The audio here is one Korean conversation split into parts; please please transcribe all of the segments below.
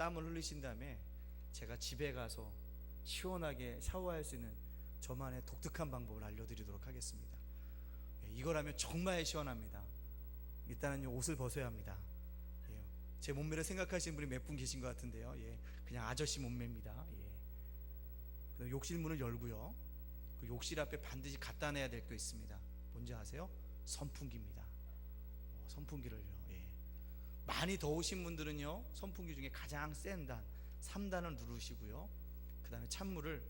땀을 흘리신 다음에 제가 집에 가서 시원하게 샤워할 수 있는 저만의 독특한 방법을 알려드리도록 하겠습니다. 이거라면 정말 시원합니다. 일단은 옷을 벗어야 합니다. 제 몸매를 생각하시는 분이 몇 분 계신 것 같은데요. 그냥 아저씨 몸매입니다. 욕실 문을 열고요, 그 욕실 앞에 반드시 갖다 놔야 될 거 있습니다. 뭔지 아세요? 선풍기입니다. 선풍기를요. 많이 더우신 분들은요, 선풍기 중에 가장 센 단 3단을 누르시고요, 그 다음에 찬물을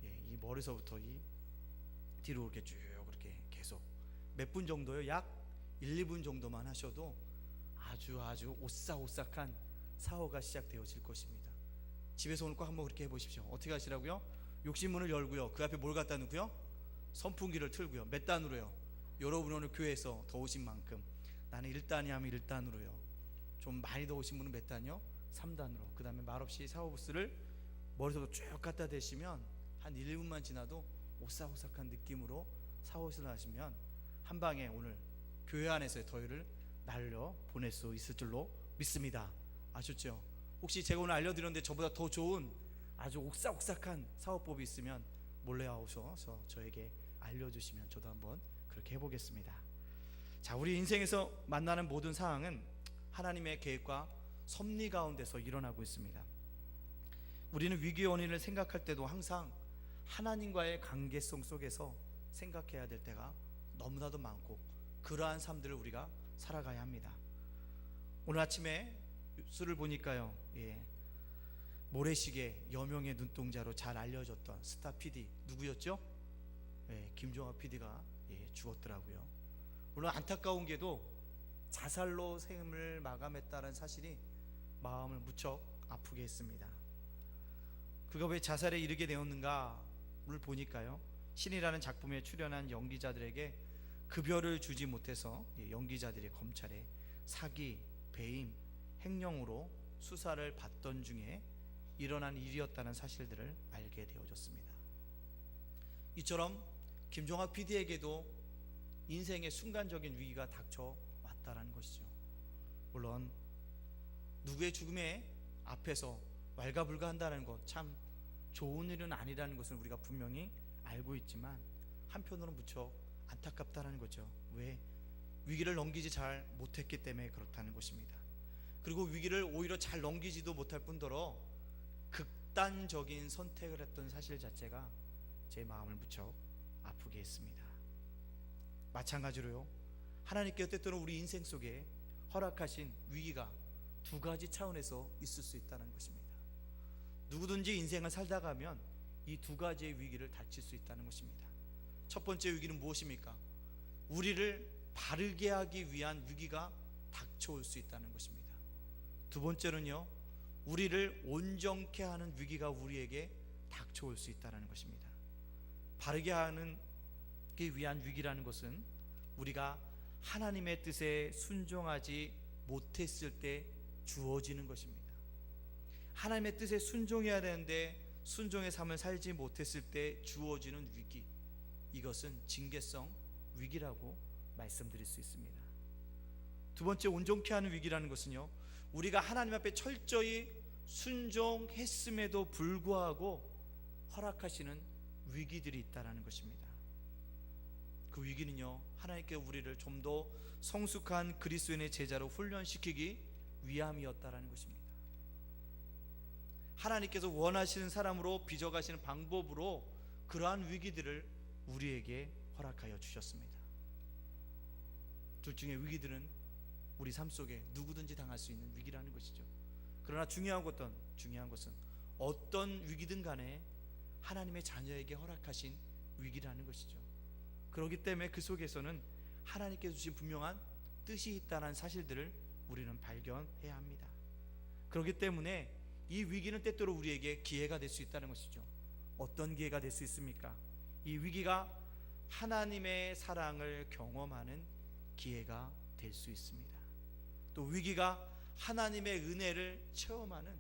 이 머리서부터 이 뒤로 이렇게 쭉 이렇게 계속 몇 분 정도요, 약 1, 2분 정도만 하셔도 아주 오싹오싹한 샤워가 시작되어질 것입니다. 집에서 오늘 꼭 한번 그렇게 해보십시오. 어떻게 하시라고요? 욕실 문을 열고요, 그 앞에 뭘 갖다 놓고요, 선풍기를 틀고요. 몇 단으로요? 여러분 오늘 교회에서 더우신 만큼, 나는 1단이 하면 1단으로요, 좀 많이 더우신 분은 몇 단이요? 3단으로. 그 다음에 말없이 샤워부스를 머리서부터 쭉 갖다 대시면 한 1, 2분만 지나도 오싹오싹한 느낌으로 샤워를 하시면 한방에 오늘 교회 안에서의 더위를 날려 보낼 수 있을 줄로 믿습니다. 아셨죠? 혹시 제가 오늘 알려드렸는데 저보다 더 좋은 아주 옥싹옥싹한 샤워법이 있으면 몰래 오셔서 저에게 알려주시면 저도 한번 그렇게 해보겠습니다. 자, 우리 인생에서 만나는 모든 상황은 하나님의 계획과 섭리 가운데서 일어나고 있습니다. 우리는 위기의 원인을 생각할 때도 항상 하나님과의 관계성 속에서 생각해야 될 때가 너무나도 많고, 그러한 삶들을 우리가 살아가야 합니다. 오늘 아침에 뉴스를 보니까요, 모래시계 여명의 눈동자로 잘 알려졌던 스타 PD 누구였죠? 김종학 PD가 죽었더라고요. 물론 안타까운 게도 자살로 생을 마감했다는 사실이 마음을 무척 아프게 했습니다. 그가 왜 자살에 이르게 되었는가를 보니까요, 신이라는 작품에 출연한 연기자들에게 급여를 주지 못해서 연기자들이 검찰에 사기, 배임, 횡령으로 수사를 받던 중에 일어난 일이었다는 사실들을 알게 되어졌습니다. 이처럼 김종학 PD에게도 인생의 순간적인 위기가 닥쳐왔다는 것이죠. 물론 누구의 죽음에 앞에서 왈가불가한다는 것, 참 좋은 일은 아니라는 것은 우리가 분명히 알고 있지만, 한편으로는 무척 안타깝다는 거죠. 왜? 위기를 넘기지 잘 못했기 때문에 그렇다는 것입니다. 그리고 위기를 오히려 잘 넘기지도 못할 뿐더러 극단적인 선택을 했던 사실 자체가 제 마음을 무척 아프게 했습니다. 마찬가지로요, 하나님께서 때때로 우리 인생 속에 허락하신 위기가 두 가지 차원에서 있을 수 있다는 것입니다. 누구든지 인생을 살다 가면 이 두 가지의 위기를 닥칠 수 있다는 것입니다. 첫 번째 위기는 무엇입니까? 우리를 바르게 하기 위한 위기가 닥쳐올 수 있다는 것입니다. 두 번째는요, 우리를 온전케 하는 위기가 우리에게 닥쳐올 수 있다는 것입니다. 바르게 하기 위한 위기라는 것은 우리가 하나님의 뜻에 순종하지 못했을 때 주어지는 것입니다. 하나님의 뜻에 순종해야 되는데 순종의 삶을 살지 못했을 때 주어지는 위기, 이것은 징계성 위기라고 말씀드릴 수 있습니다. 두 번째, 온전케 하는 위기라는 것은요, 우리가 하나님 앞에 철저히 순종했음에도 불구하고 허락하시는 위기들이 있다는 것입니다. 그 위기는요, 하나님께 우리를 좀 더 성숙한 그리스도인의 제자로 훈련시키기 위함이었다는 것입니다. 하나님께서 원하시는 사람으로 빚어가시는 방법으로 그러한 위기들을 우리에게 허락하여 주셨습니다. 둘 중에 위기들은 우리 삶 속에 누구든지 당할 수 있는 위기라는 것이죠. 그러나 중요한 것은 어떤 위기든 간에 하나님의 자녀에게 허락하신 위기라는 것이죠. 그렇기 때문에 그 속에서는 하나님께서 주신 분명한 뜻이 있다는 사실들을 우리는 발견해야 합니다. 그렇기 때문에 이 위기는 때때로 우리에게 기회가 될 수 있다는 것이죠. 어떤 기회가 될 수 있습니까? 이 위기가 하나님의 사랑을 경험하는 기회가 될 수 있습니다. 또 위기가 하나님의 은혜를 체험하는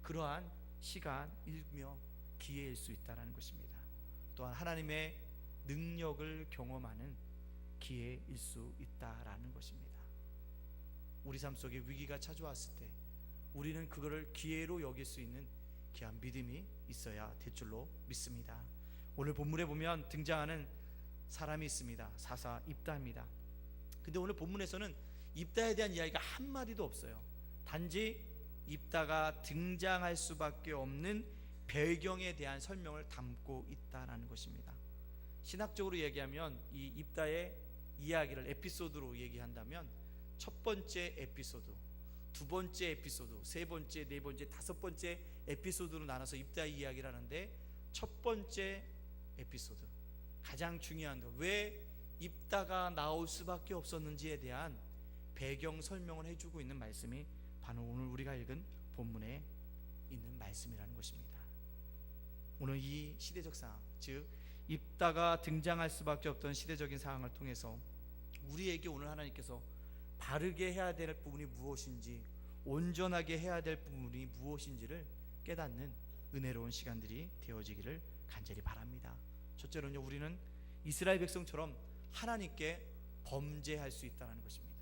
그러한 시간이며 기회일 수 있다는 것입니다. 또한 하나님의 능력을 경험하는 기회일 수 있다라는 것입니다. 우리 삶 속에 위기가 찾아왔을 때 우리는 그거를 기회로 여길 수 있는 귀한 믿음이 있어야 될 줄로 믿습니다. 오늘 본문에 보면 등장하는 사람이 있습니다. 사사 입다입니다. 근데 오늘 본문에서는 입다에 대한 이야기가 한마디도 없어요. 단지 입다가 등장할 수밖에 없는 배경에 대한 설명을 담고 있다라는 것입니다. 신학적으로 얘기하면 이 입다의 이야기를 에피소드로 얘기한다면 첫 번째 에피소드, 두 번째 에피소드, 세 번째, 네 번째, 다섯 번째 에피소드로 나눠서 입다의 이야기를 하는데, 첫 번째 에피소드, 가장 중요한 거, 왜 입다가 나올 수밖에 없었는지에 대한 배경 설명을 해주고 있는 말씀이 바로 오늘 우리가 읽은 본문에 있는 말씀이라는 것입니다. 오늘 이 시대적 상황, 즉 입다가 등장할 수밖에 없던 시대적인 상황을 통해서 우리에게 오늘 하나님께서 바르게 해야 될 부분이 무엇인지, 온전하게 해야 될 부분이 무엇인지를 깨닫는 은혜로운 시간들이 되어지기를 간절히 바랍니다. 첫째로는요, 우리는 이스라엘 백성처럼 하나님께 범죄할 수 있다는 것입니다.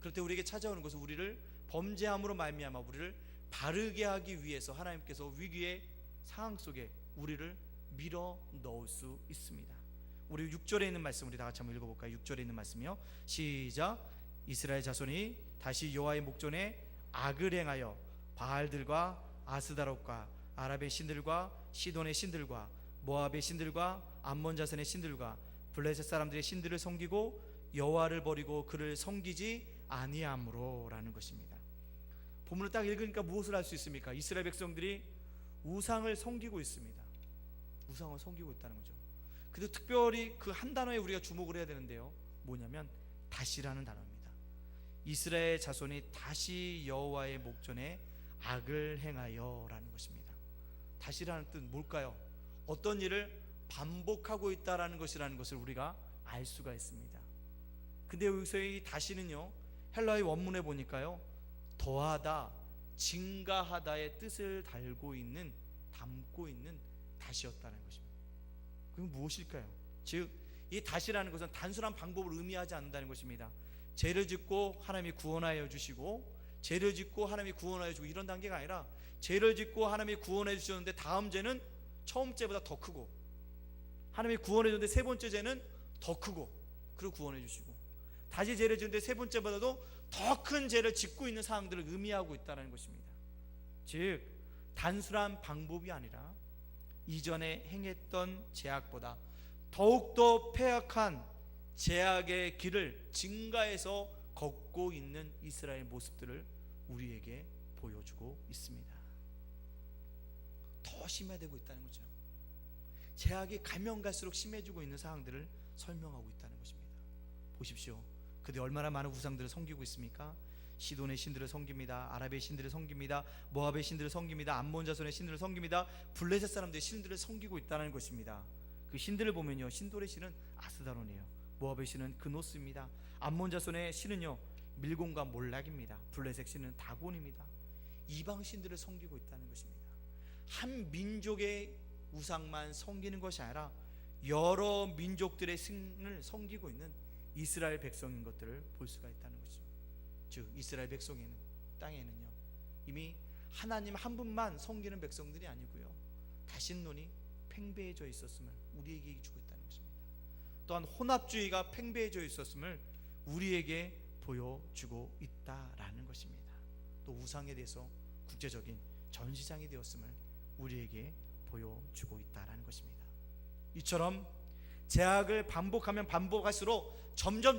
그럴 때 우리에게 찾아오는 것은 우리를 범죄함으로 말미암아 우리를 바르게 하기 위해서 하나님께서 위기의 상황 속에 우리를 밀어 넣을 수 있습니다. 우리 6절에 있는 말씀 우리 다 같이 한번 읽어볼까요? 6절에 있는 말씀이요, 시작. 이스라엘 자손이 다시 여호와의 목전에 악을 행하여 바알들과 아스다롯과 아랍의 신들과 시돈의 신들과 모압의 신들과 암몬 자손의 신들과 블레셋 사람들의 신들을 섬기고 여호와를 버리고 그를 섬기지 아니함으로라는 것입니다. 본문을 딱 읽으니까 무엇을 알 수 있습니까? 이스라엘 백성들이 우상을 섬기고 있습니다. 우상을 섬기고 있다는 거죠. 그래도 특별히 그 한 단어에 우리가 주목을 해야 되는데요, 뭐냐면 다시라는 단어입니다. 이스라엘 자손이 다시 여호와의 목전에 악을 행하여라는 것입니다. 다시라는 뜻 뭘까요? 어떤 일을 반복하고 있다라는 것이라는 것을 우리가 알 수가 있습니다. 근데 여기서 이 다시는요, 헬라의 원문에 보니까요, 더하다, 증가하다의 뜻을 담고 있는 다시였다는 것입니다. 그럼 무엇일까요? 즉, 이 다시라는 것은 단순한 방법을 의미하지 않는다는 것입니다. 죄를 짓고 하나님이 구원하여 주시고, 죄를 짓고 하나님이 구원하여 주고, 이런 단계가 아니라 죄를 짓고 하나님이 구원해 주셨는데 다음 죄는 처음 죄보다 더 크고, 하나님이 구원해 줬는데 세 번째 죄는 더 크고, 그리고 구원해 주시고, 다시 죄를 짓는데 세 번째보다도 더 큰 죄를 짓고 있는 상황들을 의미하고 있다는 것입니다. 즉, 단순한 방법이 아니라 이전에 행했던 죄악보다 더욱더 폐악한 죄악의 길을 증가해서 걷고 있는 이스라엘 모습들을 우리에게 보여주고 있습니다. 더 심화되고 있다는 거죠. 죄악이 가면 갈수록 심해지고 있는 상황들을 설명하고 있다는 것입니다. 보십시오. 그들이 얼마나 많은 우상들을 섬기고 있습니까? 시돈의 신들을 섬깁니다. 아랍의 신들을 섬깁니다. 모압의 신들을 섬깁니다. 암몬 자손의 신들을 섬깁니다. 블레셋 사람들의 신들을 섬기고 있다는 것입니다. 그 신들을 보면요, 신돌의 신은 아스다론이에요. 모압의 신은 그노스입니다. 암몬 자손의 신은요, 밀곤과 몰락입니다. 블레셋 신은 다곤입니다. 이방 신들을 섬기고 있다는 것입니다. 한 민족의 우상만 섬기는 것이 아니라 여러 민족들의 신을 섬기고 있는 이스라엘 백성인 것들을 볼 수가 있다는 것이죠. 즉, 이스라엘 백성에는, 땅에는요, 이미 하나님 한 분만 섬기는 백성들이 아니고요, 다신론이 팽배해져 있었음을 우리에게 주고 있다는 것입니다. 또한 혼합주의가 팽배해져 있었음을 우리에게 보여주고 있다라는 것입니다. 또 우상에 대해서 국제적인 전시장이 되었음을 우리에게 보여주고 있다라는 것입니다. 이처럼 죄악을 반복하면 반복할수록 점점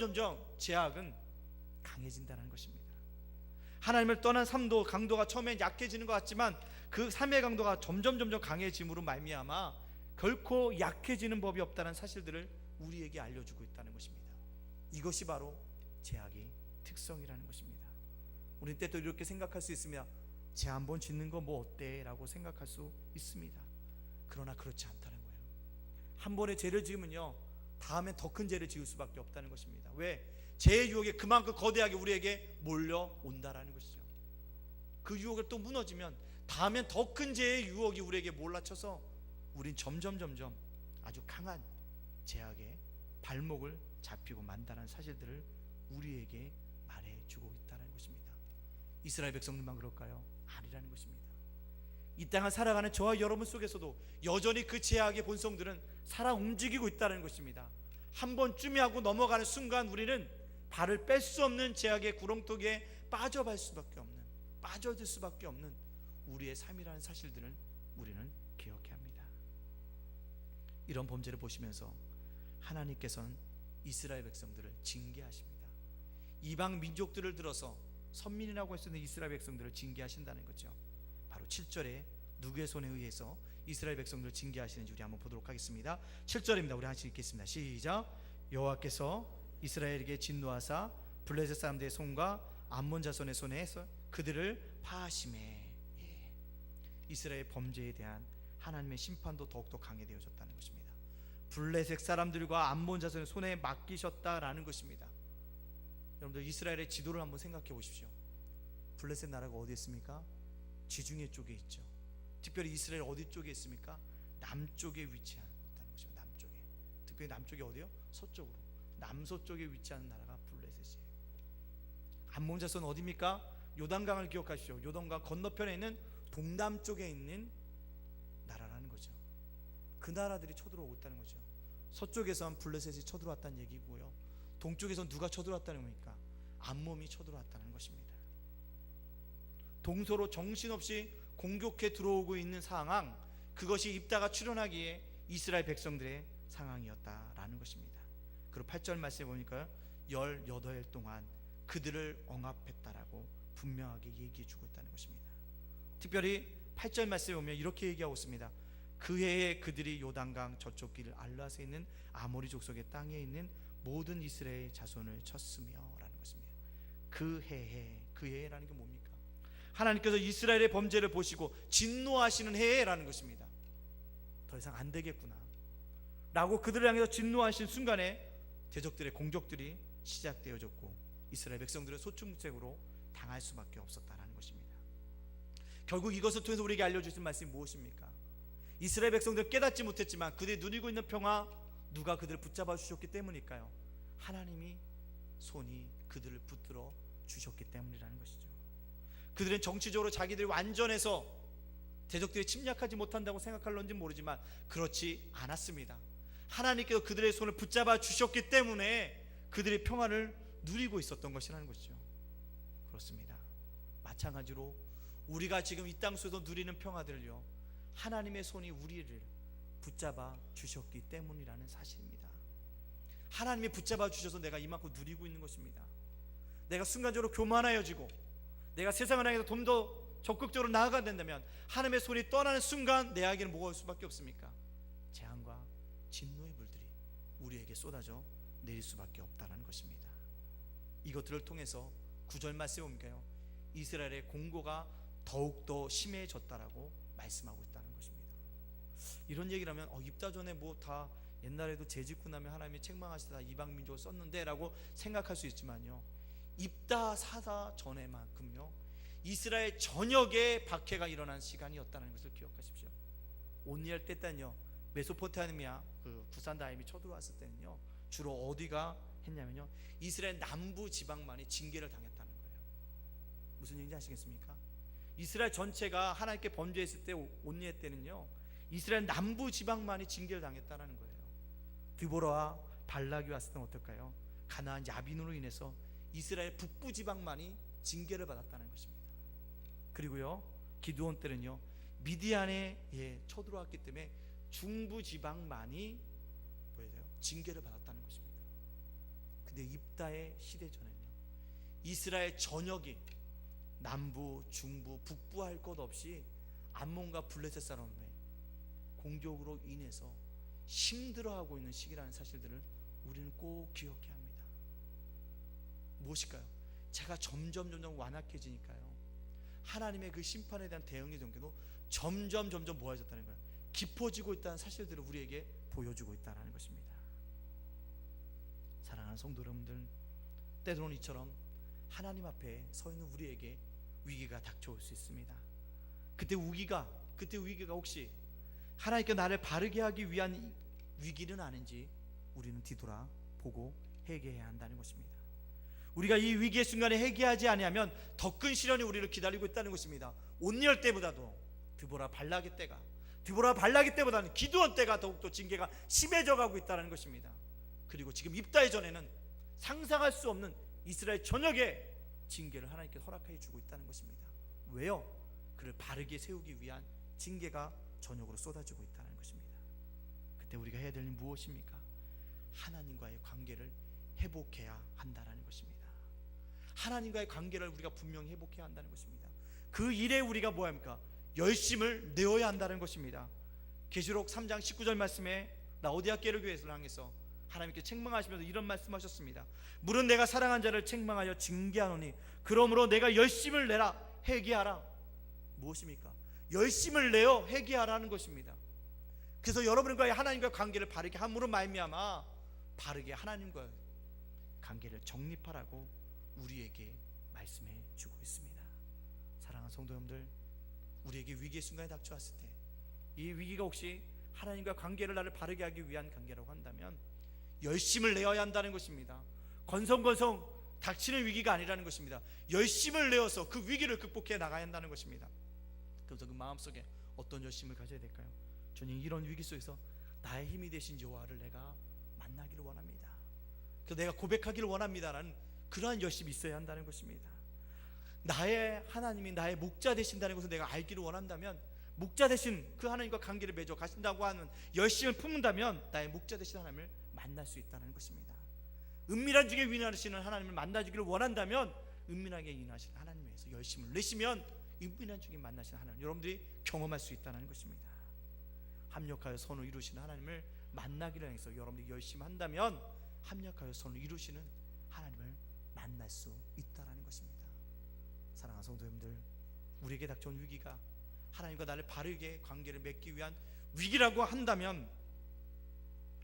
죄악은 강해진다는 것입니다. 하나님을 떠난 삶도 강도가 처음엔 약해지는 것 같지만 그 삶의 강도가 점점 강해짐으로 말미암아 결코 약해지는 법이 없다는 사실들을 우리에게 알려주고 있다는 것입니다. 이것이 바로 죄악의 특성이라는 것입니다. 우리는 때또 이렇게 생각할 수 있습니다. 죄 한 번 짓는 거 뭐 어때? 라고 생각할 수 있습니다. 그러나 그렇지 않다는 거예요. 한 번의 죄를 지으면요, 다음엔 더 큰 죄를 지을 수밖에 없다는 것입니다. 왜? 죄의 유혹이 그만큼 거대하게 우리에게 몰려온다라는 것이죠. 그 유혹을 또 무너지면 다음엔 더 큰 죄의 유혹이 우리에게 몰라쳐서 우린 점점 아주 강한 죄악의 발목을 잡히고 만다는 사실들을 우리에게 말해주고 있다는 것입니다. 이스라엘 백성들만 그럴까요? 아니라는 것입니다. 이 땅을 살아가는 저와 여러분 속에서도 여전히 그 죄악의 본성들은 살아 움직이고 있다는 것입니다. 한번 쭈미하고 넘어가는 순간 우리는 발을 뺄 수 없는 죄악의 구렁텅이에 빠져들 수밖에 없는 우리의 삶이라는 사실들을 우리는 기억해야 합니다. 이런 범죄를 보시면서 하나님께서는 이스라엘 백성들을 징계하십니다. 이방 민족들을 들어서 선민이라고 할 수 있는 이스라엘 백성들을 징계하신다는 거죠. 바로 7절에 누구의 손에 의해서 이스라엘 백성들을 징계하시는지 우리 한번 보도록 하겠습니다. 7절입니다. 우리 한번 읽겠습니다. 시작. 여호와께서 이스라엘에게 진노하사 블레셋 사람들의 손과 암몬 자손의 손에 그들을 파하심에, 이스라엘 범죄에 대한 하나님의 심판도 더욱더 강해되어졌다는 것입니다. 블레셋 사람들과 암몬 자손의 손에 맡기셨다라는 것입니다. 여러분들 이스라엘의 지도를 한번 생각해 보십시오. 블레셋 나라가 어디에 있습니까? 지중해 쪽에 있죠. 특별히 이스라엘 어디 쪽에 있습니까? 남쪽에 위치하는 것입니다. 남쪽에, 특별히 남쪽이 어디요? 서쪽으로, 남서쪽에 위치하는 나라가 블레셋이에요. 암몬 자손 어디입니까? 요단강을 기억하십시오. 요단강 건너편에 있는 동남쪽에 있는 나라라는 거죠. 그 나라들이 쳐들어오고 있다는 거죠. 서쪽에선 블레셋이 쳐들어왔다는 얘기고요, 동쪽에선 누가 쳐들어왔다는 겁니까? 암몬이 쳐들어왔다는 것입니다. 동서로 정신없이 공격해 들어오고 있는 상황, 그것이 입다가 출현하기에 이스라엘 백성들의 상황이었다라는 것입니다. 그리고 8절 말씀에 보니까 18일 동안 그들을 억압했다라고 분명하게 얘기해 주고 있다는 것입니다. 특별히 8절 말씀에 보면 이렇게 얘기하고 있습니다. 그 해에 그들이 요단강 저쪽 길 알라스에 있는 아모리 족속의 땅에 있는 모든 이스라엘 자손을 쳤으며 라는 것입니다. 그 해라는 게 뭡니까? 하나님께서 이스라엘의 범죄를 보시고 진노하시는 해라는 것입니다. 더 이상 안 되겠구나 라고 그들을 향해서 진노하신 순간에 대적들의 공격들이 시작되어졌고 이스라엘 백성들은 소충색으로 당할 수밖에 없었다는 것입니다. 결국 이것을 통해서 우리에게 알려주신 말씀이 무엇입니까? 이스라엘 백성들은 깨닫지 못했지만 그들이 누리고 있는 평화, 누가 그들을 붙잡아 주셨기 때문일까요? 하나님이 손이 그들을 붙들어 주셨기 때문이라는 것이죠. 그들은 정치적으로 자기들이 완전해서 대적들이 침략하지 못한다고 생각할런지 모르지만 그렇지 않았습니다. 하나님께서 그들의 손을 붙잡아 주셨기 때문에 그들의 평화를 누리고 있었던 것이라는 것이죠. 그렇습니다. 마찬가지로 우리가 지금 이 땅 속에서 누리는 평화들을요, 하나님의 손이 우리를 붙잡아 주셨기 때문이라는 사실입니다. 하나님이 붙잡아 주셔서 내가 이만큼 누리고 있는 것입니다. 내가 순간적으로 교만하여지고 내가 세상을 향해서 좀 더 적극적으로 나아가야 된다면 하나님의 손이 떠나는 순간 내에게는 뭐가 올 수밖에 없습니까? 재앙과 진노의 불들이 우리에게 쏟아져 내릴 수밖에 없다는 것입니다. 이것들을 통해서 9절 말씀에 보니까요, 이스라엘의 공고가 더욱더 심해졌다라고 말씀하고 있다는 것입니다. 이런 얘기를 하면 입다 전에 뭐 다 옛날에도 죄 짓고 나면 하나님이 책망하시다 이방 민족을 썼는데 라고 생각할 수 있지만요, 입다 사다 전에만큼요 이스라엘 전역에 박해가 일어난 시간이었다는 것을 기억하십시오. 온니엘 때 때는요, 메소포타미아 그 구산다임이 쳐들어왔을 때는요 주로 어디가 했냐면요, 이스라엘 남부 지방만이 징계를 당했다는 거예요. 무슨 얘기인지 아시겠습니까? 이스라엘 전체가 하나님께 범죄했을 때 온니엘 때는요 이스라엘 남부 지방만이 징계를 당했다는 거예요. 드보라와 발락이 왔을 때는 어떨까요? 가나안 야빈으로 인해서 이스라엘 북부 지방만이 징계를 받았다는 것입니다. 그리고요 기드온 때는요 미디안에 쳐들어왔기 때문에 중부 지방만이 징계를 받았다는 것입니다. 근데 입다의 시대 전에는요 이스라엘 전역이 남부, 중부, 북부 할 것 없이 암몬과 블레셋 사람의 공격으로 인해서 힘들어하고 있는 시기라는 사실들을 우리는 꼭 기억해야 합니다. 무엇일까요? 제가 점점 완악해지니까요 하나님의 그 심판에 대한 대응의 전개도 점점 모아졌다는 거예요. 깊어지고 있다는 사실들을 우리에게 보여주고 있다는 것입니다. 사랑하는 성도 여러분들, 때로는 이처럼 하나님 앞에 서 있는 우리에게 위기가 닥쳐올 수 있습니다. 그때 위기가 혹시 하나님께 나를 바르게 하기 위한 위기는 아닌지 우리는 뒤돌아보고 회개해야 한다는 것입니다. 우리가 이 위기의 순간에 회개하지 아니하면 더 큰 시련이 우리를 기다리고 있다는 것입니다. 온니엘 때보다도 드보라 발라기 때보다는 기드온 때가 더욱더 징계가 심해져 가고 있다는 것입니다. 그리고 지금 입다의 전에는 상상할 수 없는 이스라엘 전역에 징계를 하나님께 허락해 주고 있다는 것입니다. 왜요? 그를 바르게 세우기 위한 징계가 전역으로 쏟아지고 있다는 것입니다. 그때 우리가 해야 될 일은 무엇입니까? 하나님과의 관계를 회복해야 한다는 것입니다. 하나님과의 관계를 우리가 분명히 회복해야 한다는 것입니다. 그 일에 우리가 뭐합니까? 열심을 내어야 한다는 것입니다. 계시록 3장 19절 말씀에 라오디아 깨르 교회를 향해서 하나님께 책망하시면서 이런 말씀하셨습니다. 물은 내가 사랑한 자를 책망하여 징계하노니 그러므로 내가 열심을 내라 회개하라. 무엇입니까? 열심을 내어 회개하라는 것입니다. 그래서 여러분과의 하나님과의 관계를 바르게 함으로 말미암아 바르게 하나님과 관계를 정립하라고 우리에게 말씀해 주고 있습니다. 사랑하는 성도 여러분들, 우리에게 위기의 순간이 닥쳐왔을 때 이 위기가 혹시 하나님과 관계를 나를 바르게 하기 위한 관계라고 한다면 열심을 내어야 한다는 것입니다. 건성건성 닥치는 위기가 아니라는 것입니다. 열심을 내어서 그 위기를 극복해 나가야 한다는 것입니다. 그래서 그 마음속에 어떤 열심을 가져야 될까요? 저는 이런 위기 속에서 나의 힘이 되신 여호와를 내가 만나기를 원합니다. 그래서 내가 고백하기를 원합니다라는 그러한 열심이 있어야 한다는 것입니다. 나의 하나님이 나의 목자 되신다는 것을 내가 알기를 원한다면, 목자 되신 그 하나님과 관계를 맺어 가신다고 하는 열심을 품는다면 나의 목자 되신 하나님을 만날 수 있다는 것입니다. 은밀한 중에 위인하시는 하나님을 만나주기를 원한다면 은밀하게 위인하시는 하나님 위해서 열심을 내시면 은밀한 중에 만나시는 하나님 여러분들이 경험할 수 있다는 것입니다. 합력하여 선을 이루시는 하나님을 만나기를 해서 여러분들이 열심히 한다면 합력하여 선을 이루시는 하나님을 만날 수 있다는 것입니다. 사랑하는 성도 여러분들, 우리에게 닥쳐온 위기가 하나님과 나를 바르게 관계를 맺기 위한 위기라고 한다면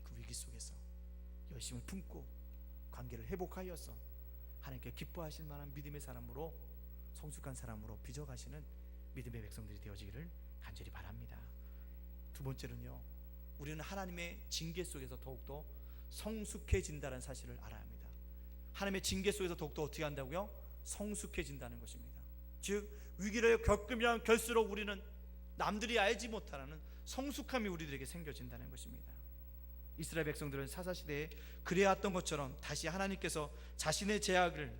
그 위기 속에서 열심을 품고 관계를 회복하여서 하나님께 기뻐하실 만한 믿음의 사람으로, 성숙한 사람으로 빚어가시는 믿음의 백성들이 되어지기를 간절히 바랍니다. 두 번째는요, 우리는 하나님의 징계 속에서 더욱더 성숙해진다는 사실을 알아야 합니다. 하나님의 징계 속에서 더욱더 어떻게 한다고요? 성숙해진다는 것입니다. 즉 위기를 겪으면 결수록 우리는 남들이 알지 못하는 성숙함이 우리들에게 생겨진다는 것입니다. 이스라엘 백성들은 사사시대에 그래왔던 것처럼 다시 하나님께서 자신의 죄악을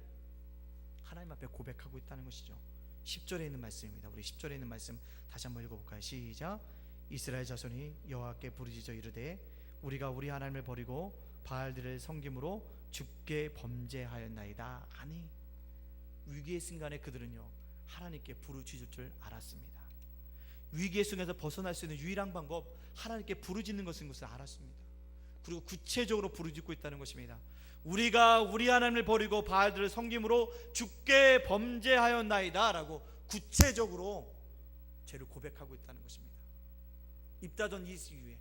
하나님 앞에 고백하고 있다는 것이죠. 10절에 있는 말씀입니다. 우리 10절에 있는 말씀 다시 한번 읽어볼까요? 시작. 이스라엘 자손이 여호와께 부르짖어 이르되 우리가 우리 하나님을 버리고 바알들을 섬김으로 주께 범죄하였나이다. 아니, 위기의 순간에 그들은요 하나님께 부르짖을 줄 알았습니다. 위기의 순간에서 벗어날 수 있는 유일한 방법, 하나님께 부르짖는 것인 것을 알았습니다. 그리고 구체적으로 부르짖고 있다는 것입니다. 우리가 우리 하나님을 버리고 바알들을 섬김으로 주께 범죄하였나이다 라고 구체적으로 죄를 고백하고 있다는 것입니다. 입다전 이후에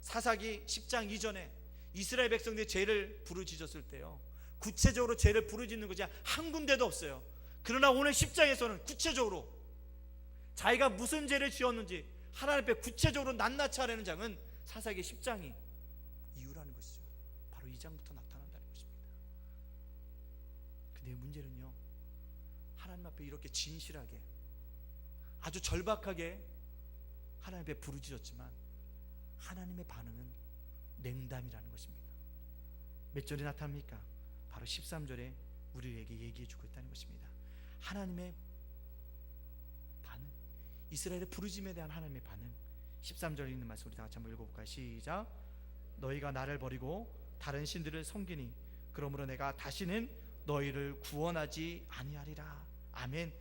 사사기 10장 이전에 이스라엘 백성들이 죄를 부르짖었을 때요 구체적으로 죄를 부르짖는 것이 한 군데도 없어요. 그러나 오늘 10장에서는 구체적으로 자기가 무슨 죄를 지었는지 하나님 앞에 구체적으로 낱낱이 하려는 장은 사사기 10장이 이유라는 것이죠. 바로 이 장부터 나타난다는 것입니다. 근데 문제는요, 하나님 앞에 이렇게 진실하게 아주 절박하게 하나님 앞에 부르짖었지만 하나님의 반응은 냉담이라는 것입니다. 몇 절에 나타납니까? 바로 13절에 우리에게 얘기해 주고 있다는 것입니다. 하나님의 반응, 이스라엘의 부르짖음에 대한 하나님의 반응. 13절에 있는 말씀 우리 다 같이 한번 읽어볼까요? 시작. 너희가 나를 버리고 다른 신들을 섬기니 그러므로 내가 다시는 너희를 구원하지 아니하리라. 아멘.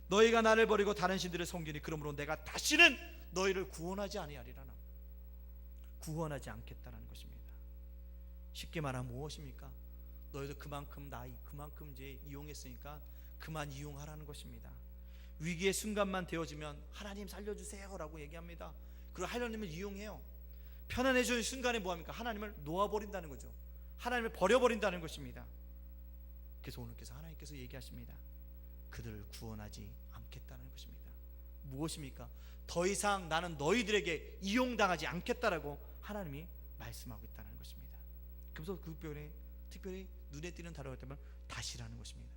너희가 나를 버리고 다른 신들을 섬기니 그러므로 내가 다시는 너희를 구원하지 아니하리라. 구원하지 않겠다는 것입니다. 쉽게 말하면 무엇입니까? 너희도 그만큼 그만큼 이제 이용했으니까 그만 이용하라는 것입니다. 위기의 순간만 되어지면 하나님 살려주세요 라고 얘기합니다. 그리고 하나님을 이용해요. 편안해지는 순간에 뭐합니까? 하나님을 놓아버린다는 거죠. 하나님을 버려버린다는 것입니다. 그래서 오늘께서 하나님께서 얘기하십니다. 그들을 구원하지 않겠다는 것입니다. 무엇입니까? 더 이상 나는 너희들에게 이용당하지 않겠다라고 하나님이 말씀하고 있다는 것입니다. 그래서 그 특별히 눈에 띄는 단어가 있다면 다시라는 것입니다.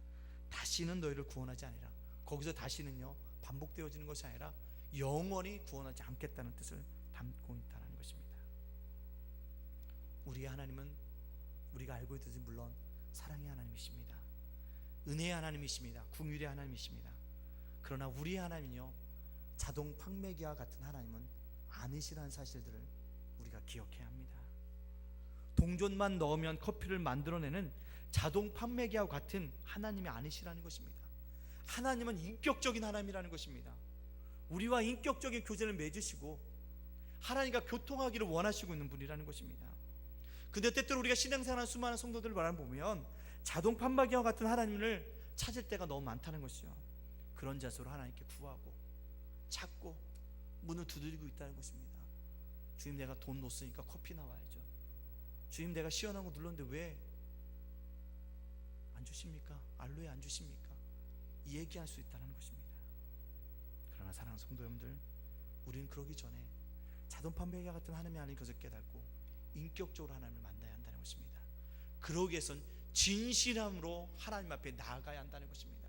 다시는 너희를 구원하지 아니라, 거기서 다시는요 반복되어지는 것이 아니라 영원히 구원하지 않겠다는 뜻을 담고 있다는 것입니다. 우리의 하나님은 우리가 알고 있듯이 물론 사랑의 하나님이십니다. 은혜의 하나님이십니다. 긍휼의 하나님이십니다. 그러나 우리의 하나님은요 자동 판매기와 같은 하나님은 아니시라는 사실들을 우리가 기억해야 합니다. 동전만 넣으면 커피를 만들어내는 자동 판매기와 같은 하나님이 아니시라는 것입니다. 하나님은 인격적인 하나님이라는 것입니다. 우리와 인격적인 교제를 맺으시고 하나님과 교통하기를 원하시고 있는 분이라는 것입니다. 근데 때때로 우리가 신앙생활하는 수많은 성도들을 바라보면 자동 판매기와 같은 하나님을 찾을 때가 너무 많다는 것이죠. 그런 자세로 하나님께 구하고 찾고 문을 두드리고 있다는 것입니다. 주님, 내가 돈 놓았으니까 커피 나와야죠. 주님, 내가 시원한 거 눌렀는데 왜 안 주십니까? 알로에 안 주십니까? 이 얘기할 수 있다는 것입니다. 그러나 사랑하는 성도 여러분들, 우리는 그러기 전에 자동 판매기와 같은 하나님이 아닌 것을 깨닫고 인격적으로 하나님을 만나야 한다는 것입니다. 그러기 위해선 진실함으로 하나님 앞에 나아가야 한다는 것입니다.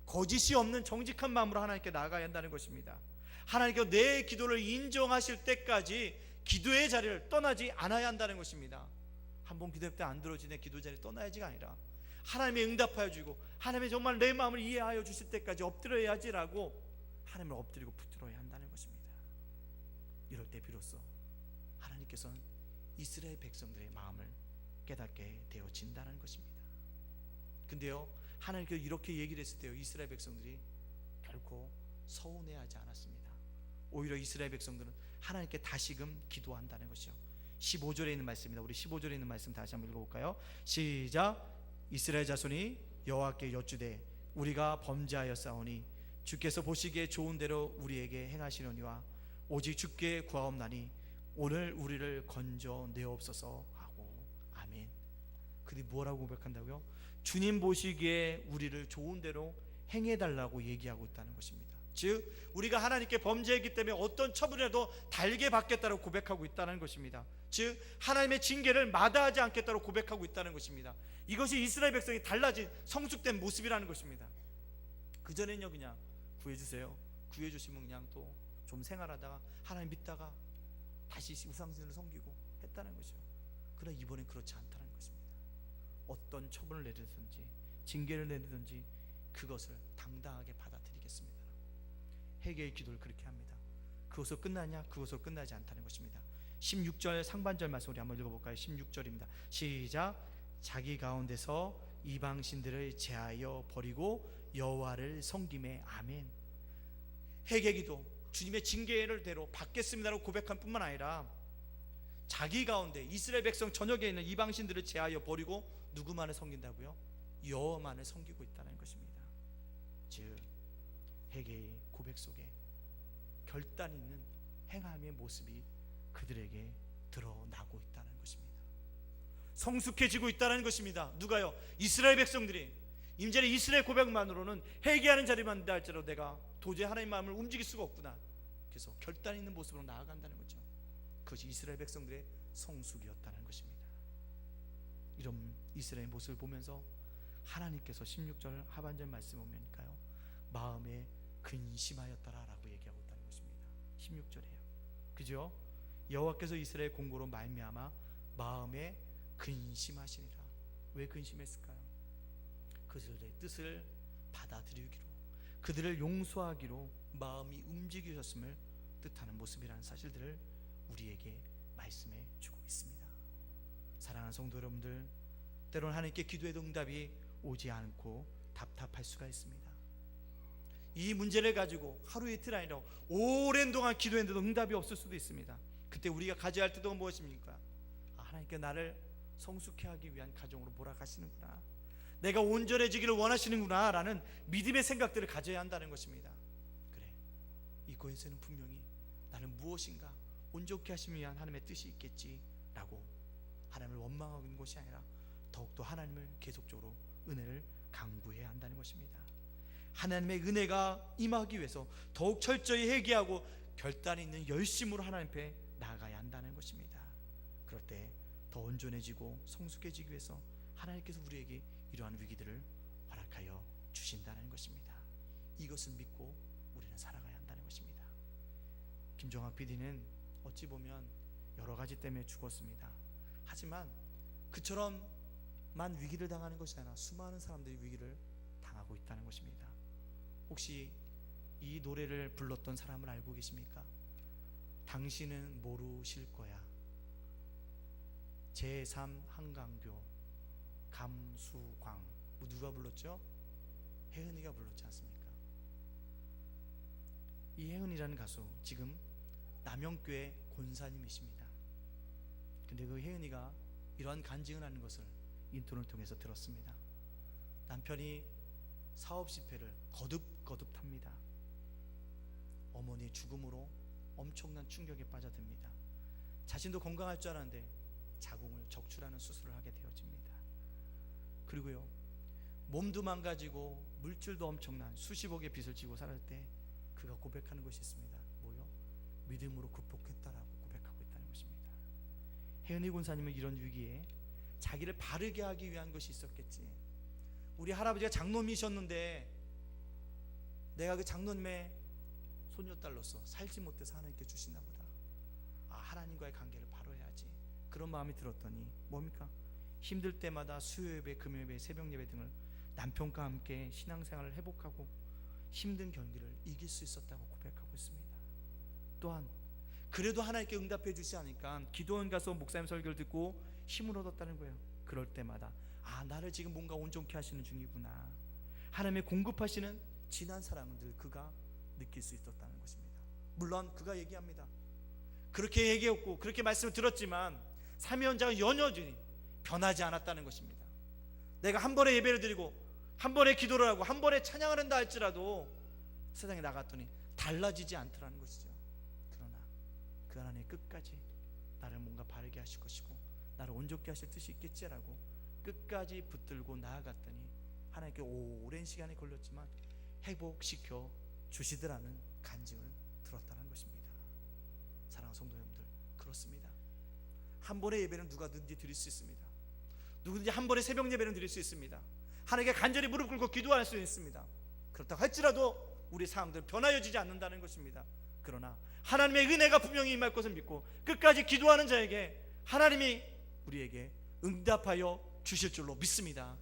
거짓이 없는 정직한 마음으로 하나님께 나아가야 한다는 것입니다. 하나님께서 내 기도를 인정하실 때까지 기도의 자리를 떠나지 않아야 한다는 것입니다. 한번 기도할 때 안 들어지는 내 기도 자리를 떠나야지가 아니라 하나님이 응답하여 주고 하나님이 정말 내 마음을 이해하여 주실 때까지 엎드려야지라고 하나님을 엎드리고 붙들어야 한다는 것입니다. 이럴 때 비로소 하나님께서는 이스라엘 백성들의 마음을 깨닫게 되어진다는 것입니다. 근데요 하나님께서 이렇게 얘기를 했을 때요 이스라엘 백성들이 결코 서운해하지 않았습니다. 오히려 이스라엘 백성들은 하나님께 다시금 기도한다는 것이죠. 15절에 있는 말씀입니다. 우리 15절에 있는 말씀 다시 한번 읽어볼까요? 시작. 이스라엘 자손이 여호와께 여쭈되 우리가 범죄하였사오니 주께서 보시기에 좋은 대로 우리에게 행하시려니와 오직 주께 구하옵나니 오늘 우리를 건져내옵소서 하고. 아멘. 그들이 뭐라고 고백한다고요? 주님 보시기에 우리를 좋은 대로 행해달라고 얘기하고 있다는 것입니다. 즉 우리가 하나님께 범죄했기 때문에 어떤 처분이라도 달게 받겠다고 고백하고 있다는 것입니다. 즉 하나님의 징계를 마다하지 않겠다고 고백하고 있다는 것입니다. 이것이 이스라엘 백성이 달라진 성숙된 모습이라는 것입니다. 그전에는요 그냥 구해주세요, 구해주시면 그냥 또 좀 생활하다가 하나님 믿다가 다시 우상신을 섬기고 했다는 것이죠. 그러나 이번엔 그렇지 않다는 것입니다. 어떤 처분을 내리든지 징계를 내리든지 그것을 당당하게 받아들이겠습니다. 회개의 기도를 그렇게 합니다. 그것으로 끝나냐? 그것으로 끝나지 않다는 것입니다. 16절 상반절 말씀 우리 한번 읽어볼까요? 16절입니다. 시작. 자기 가운데서 이방신들을 제하여 버리고 여호와를 섬김에. 아멘. 회개기도 주님의 징계를 대로 받겠습니다라고 고백한 뿐만 아니라 자기 가운데 이스라엘 백성 전역에 있는 이방신들을 제하여 버리고 누구만을 섬긴다고요? 여호와만을 섬기고 있다는 것입니다. 즉 회개의 고백 속에 결단 있는 행함의 모습이 그들에게 드러나고 있다는 것입니다. 성숙해지고 있다는 것입니다. 누가요? 이스라엘 백성들이 임전에 이스라엘 고백만으로는 회개하는 자리만 된다 할지라도 내가 도저히 하나님의 마음을 움직일 수가 없구나. 그래서 결단 있는 모습으로 나아간다는 거죠. 그것이 이스라엘 백성들의 성숙이었다는 것입니다. 이런 이스라엘 모습을 보면서 하나님께서 16절 하반절 말씀 보면까요 마음에 근심하였더라라고 얘기하고 있다는 것입니다. 16절이에요. 그죠? 여호와께서 이스라엘 공고로 말미암아 마음에 근심하시니라. 왜 근심했을까요? 그들의 뜻을 받아들이기로, 그들을 용서하기로 마음이 움직이셨음을 뜻하는 모습이라는 사실들을 우리에게 말씀해 주고 있습니다. 사랑하는 성도 여러분들, 때로는 하나님께 기도해도 응답이 오지 않고 답답할 수가 있습니다. 이 문제를 가지고 하루 이틀 아니라 오랜 동안 기도했는데도 응답이 없을 수도 있습니다. 그때 우리가 가져야 할 뜻은 무엇입니까? 하나님께 나를 성숙해 하기 위한 가정으로 몰아가시는구나, 내가 온전해지기를 원하시는구나 라는 믿음의 생각들을 가져야 한다는 것입니다. 그래, 이거에서는 분명히 나는 무엇인가 온전케 하시기 위한 하나님의 뜻이 있겠지라고 하나님을 원망하고 있는 것이 아니라 더욱더 하나님을 계속적으로 은혜를 간구해야 한다는 것입니다. 하나님의 은혜가 임하기 위해서 더욱 철저히 회개하고 결단 있는 열심으로 하나님 앞에 나아가야 한다는 것입니다. 그럴 때 더 온전해지고 성숙해지기 위해서 하나님께서 우리에게 이러한 위기들을 허락하여 주신다는 것입니다. 이것을 믿고 우리는 살아가야 한다는 것입니다. 김종학 PD는 어찌 보면 여러 가지 때문에 죽었습니다. 하지만 그처럼만 위기를 당하는 것이 아니라 수많은 사람들이 위기를 당하고 있다는 것입니다. 혹시 이 노래를 불렀던 사람을 알고 계십니까? 당신은 모르실 거야. 제3 한강교 감수광. 누가 불렀죠? 혜은이가 불렀지 않습니까? 이 혜은이라는 가수 지금 남영교회 권사님이십니다. 근데 그 혜은이가 이러한 간증을 하는 것을 인터넷을 통해서 들었습니다. 남편이 사업 실패를 거듭합니다. 어머니의 죽음으로 엄청난 충격에 빠져듭니다. 자신도 건강할 줄 알았는데 자궁을 적출하는 수술을 하게 되어집니다. 그리고요, 몸도 망가지고 물질도 엄청난 수십억의 빚을 지고 살을 때 그가 고백하는 것이 있습니다. 뭐요? 믿음으로 극복했다라고 고백하고 있다는 것입니다. 혜은이 권사님은 이런 위기에 자기를 바르게 하기 위한 것이 있었겠지. 우리 할아버지가 장로님이셨는데 내가 그 장로님의 손녀딸로서 살지 못해서 하나님께 주시나 보다. 하나님과의 관계를 바로 해야지. 그런 마음이 들었더니 뭡니까? 힘들 때마다 수요예배, 금요예배, 새벽예배 등을 남편과 함께 신앙생활을 회복하고 힘든 경기를 이길 수 있었다고 고백하고 있습니다. 또한 그래도 하나님께 응답해 주시지 않으니까 기도원 가서 목사님 설교를 듣고 힘을 얻었다는 거예요. 그럴 때마다 나를 지금 뭔가 온전케 하시는 중이구나, 하나님의 공급하시는 진한 사랑을 그가 느낄 수 있었다는 것입니다. 물론 그가 얘기합니다. 그렇게 얘기했고 그렇게 말씀을 들었지만 삼위원장은 여전히 변하지 않았다는 것입니다. 내가 한 번에 예배를 드리고 한 번에 기도를 하고 한 번에 찬양을 한다 할지라도 세상에 나갔더니 달라지지 않더라는 것이죠. 그러나 그 하나님 끝까지 나를 뭔가 바르게 하실 것이고 나를 온전케 하실 뜻이 있겠지라고 끝까지 붙들고 나아갔더니 하나님께 오랜 시간이 걸렸지만 회복시켜 주시더라는 간증을 들었다는 것입니다. 사랑하는 성도 여러분들, 그렇습니다. 한 번의 예배는 누구든지 드릴 수 있습니다. 누구든지 한 번의 새벽 예배는 드릴 수 있습니다. 하나님께 간절히 무릎 꿇고 기도할 수 있습니다. 그렇다고 할지라도 우리 상황들은 변하여지지 않는다는 것입니다. 그러나 하나님의 은혜가 분명히 임할 것을 믿고 끝까지 기도하는 자에게 하나님이 우리에게 응답하여 주실 줄로 믿습니다.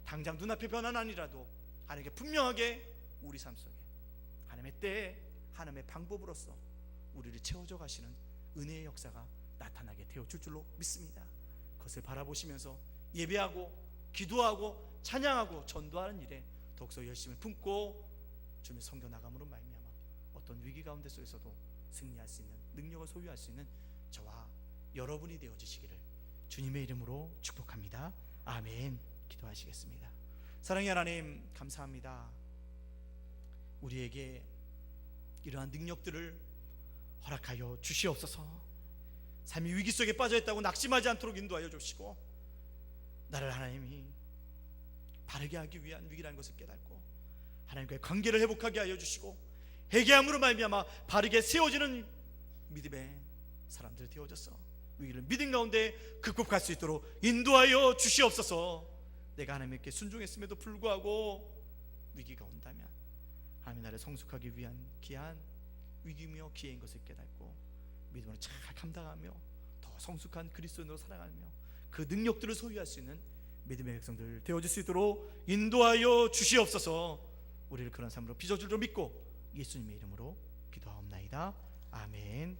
당장 눈앞의 변화는 아니라도 하나님께 분명하게 우리 삶 속에 하나님의 때에 하나님의 방법으로서 우리를 채워져 가시는 은혜의 역사가 나타나게 되어줄 줄로 믿습니다. 그것을 바라보시면서 예배하고 기도하고 찬양하고 전도하는 일에 더욱더 열심을 품고 주님의 성교 나감으로 말미암아 어떤 위기 가운데 속에서도 승리할 수 있는 능력을 소유할 수 있는 저와 여러분이 되어주시기를 주님의 이름으로 축복합니다. 아멘. 기도하시겠습니다. 사랑의 하나님, 감사합니다. 우리에게 이러한 능력들을 허락하여 주시옵소서. 삶이 위기 속에 빠져있다고 낙심하지 않도록 인도하여 주시고 나를 하나님이 바르게 하기 위한 위기라는 것을 깨닫고 하나님과의 관계를 회복하게 하여 주시고 회개함으로 말미암아 바르게 세워지는 믿음의 사람들이 되어져서 위기를 믿음 가운데 극복할 수 있도록 인도하여 주시옵소서. 내가 하나님께 순종했음에도 불구하고 위기가 온다면 하나님 나를 성숙하기 위한 귀한 위기며 기회인 것을 깨닫고 믿음으로 잘 감당하며 더 성숙한 그리스도인으로 살아가며 그 능력들을 소유할 수 있는 믿음의 백성들 되어줄 수 있도록 인도하여 주시옵소서. 우리를 그런 삶으로 빚어줄 줄 믿고 예수님의 이름으로 기도하옵나이다. 아멘.